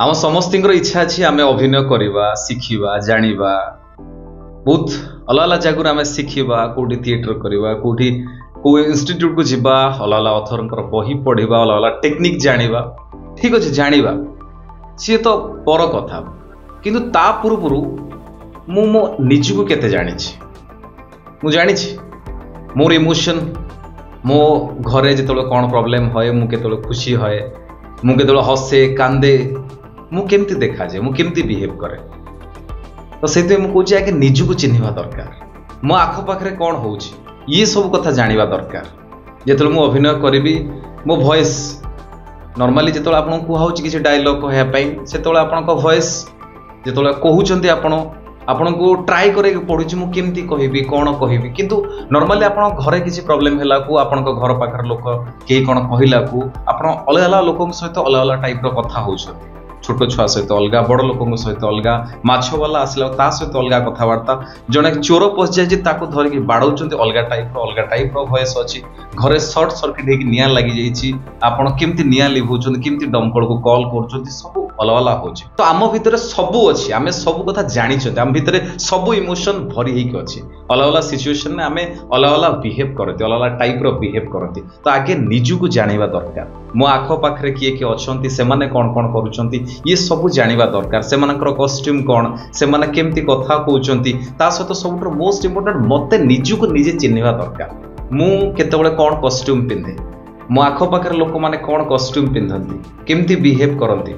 आम समस्त इच्छा अच्छी आम अभिनय करवा शिखा जाना बहुत अलग अलग जगह आम शिखा कौटी थिएटर करवा कौटी को इंस्टीट्यूट को जीवा अलग अलग अथर बही पढ़ा अलग अलग टेक्निक जाना ठीक अच्छे जाना सी तो पर कथा किंतु ता पूर्व मु मो निजको केते जानी मु जानी मोर इमोशन मो घरे जो कौन प्रॉब्लम है मु केतले खुशी है मु केतले हसे कांदे मु केमती देखा जाए मु केमती बिहेव करे तो से मुझे आगे निजको चिन्हवा दरकार मो आख पाखे कौन हो ये सब कथा जाना दरकार जो मु अभिनय करी मो वॉइस नॉर्मली जो आपको कहूँ किसी डायलॉग कहवाई से आपण वॉइस जो कहते आपण को ट्राई करके पड़ुची मु केमती कहबी कौन कहबी किंतु नॉर्मली आपण घरे किसी प्रॉब्लम हैला को आपण घर पाखर लोक के कौन कहला को आपण अलग अलग लोक सहित अलग अलग टाइप रो कथा होउछथि छोट छुआ सहित अलग बड़ लोक सहित अलग माछ वाला आसला ता सहित अलग कथबार्ता जड़े चोर पशि जाए धरिकी बाड़ौं अलग टाइप रो वॉइस अच्छी घरे सर्ट सर्किट होगी निया लगी जाइए आपड़ केमती निया लिभौन केमती दमकल को कॉल कर सब अलग अलग हो तो आम भितर सबू अच्छी आम सब कथा जानी आम भितर सब इमोशन भरी होती अलग अलग सिचुएशन में आम अलग अलग बिहेव करती अलग अलग टाइप रो बिहेव करती तो आगे निजको जाना दरकार मो आख पाखे किए किए अच्छा से कौन कौन करुँच ये सब जाना दरकार से कॉस्ट्यूम कौन से केमती कथा कहते सहित सब मोस्ट इम्पोर्टेंट मत निजको निजे चिन्हवा दरकार मु केतबेले कौन कॉस्ट्यूम पिंधे मो आख पाखे लोक मैंने कौन कॉस्ट्यूम पिंधती केमती बिहेव करती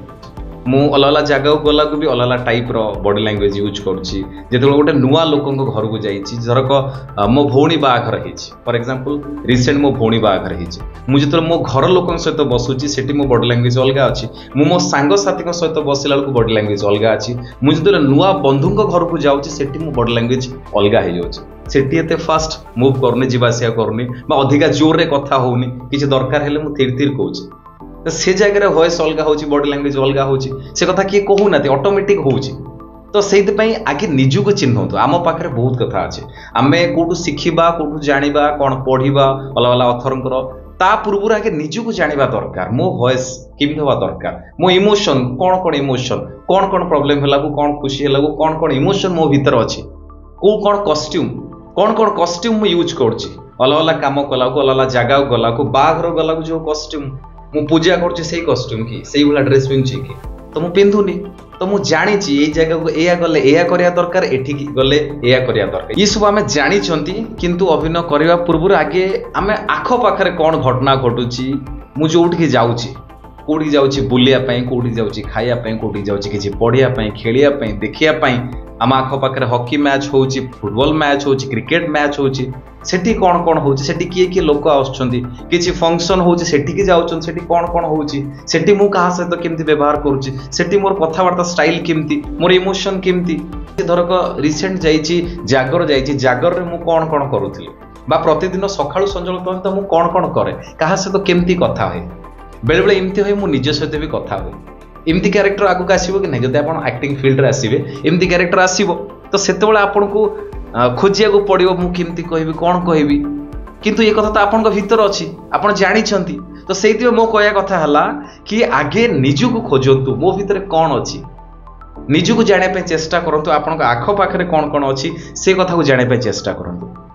मु अलग अलग जगह को गला भी अलग अलग टाइप रो बॉडी लैंग्वेज यूज करुच्ची जो गोटे नुआ लोक घर को जाइए धरक मो भौणी बाहाघर फॉर एग्जांपल रिसेंट मो भौणी बाहाघर मुझे जो मो घर लोक सहित बसुची सेठी मो बॉडी लैंग्वेज अलग अच्छी मो सांगसाथी सहित बसला बेलू बॉडी लैंग्वेज अलग अच्छी मुझे जो नुआ बंधु घर को जाऊँगी सेठी मो बॉडी लैंग्वेज अलग हो जाऊँगी सेठी एते फास्ट मूव करनी जीवासिया करनी अधिका जोर रे कथा होनी किसी दरकार हेले मु थीर थीर कहूँ से जगह वॉइस अलग हो बॉडी लैंग्वेज अलग हो कथा किए कहूना ऑटोमेटिक हो तो से आगे निजको चिन्हतु आम पाखे बहुत कथा अच्छे आम कौटू शिखा कौटू जाना कौन पढ़ा अलग अलग अथर ता पूर्व आगे निजको जाना दरकार मो वॉइस केमती हवा दरकार मो इमोशन इमोशन कौन कौन प्रॉब्लम है कौन खुशी है कौन कौन इमोशन मो भीतर अच्छी कौन कॉस्ट्यूम मु यूज कर अलग अलग कम कला अलग अलग जगह गला बाघर गला जो कॉस्ट्यूम मु पूजा कर कॉस्ट्यूम की से भाला ड्रेस पिंधुची कि तो मु पिंधुनी तो मु जानी ये जगह को या गले या करिया दरकार एठी गले या करिया दरकार ये सब आमे जानी छंती किंतु अभिनय करबा पूर्व आगे आमे आख पाखरे कौन घटना घटुची मु जोठी जाउची कोठी जाउची बुलिया पई कोठी जाउची खाइया पई कोठी जाउची किछि पढ़िया पई खेलिया पई देखिया पई आम आख पाखे हॉकी मैच होची फुटबॉल मैच होची क्रिकेट मैच होची सेठी कौन कौन होची सेठी किए किए लोक आउछंती किछि फंक्शन होची सेठी की जाउछन सेठी कौन कौन होची सेठी मु कहा सहित केमती व्यवहार करूची सेठी मोर कथावार्ता स्टाइल केमती मोर इमोशन केमती धरक रिसेंट जाइछि जागर रे मु कौन कौन करूथली बा प्रतिदिन सकाळु संजल पर्यंत मु कौन कौन करे कहा सहित केमती कथा होय बेले बेले एमती होय मु निज सहित भी कथा होय एमती कैरेक्टर आगु आसो कि नहीं जब आप एक्टिंग फील्ड रे आसवे एमती कैरेक्टर आसो तो से आपन को खोजिया को पड़ो मुझे कहबी कौन कहबी किंतु ये कथा तो आपन भीतर अच्छी आप जानी तो से मो कहया कथा है कि आगे निजको खोजतु मो भीतर कौन अच्छी निजको जाना चेष्टा करूँ आपन आख पाखे कौन कौन अच्छी से कथा को जाना चेष्टा करूँ।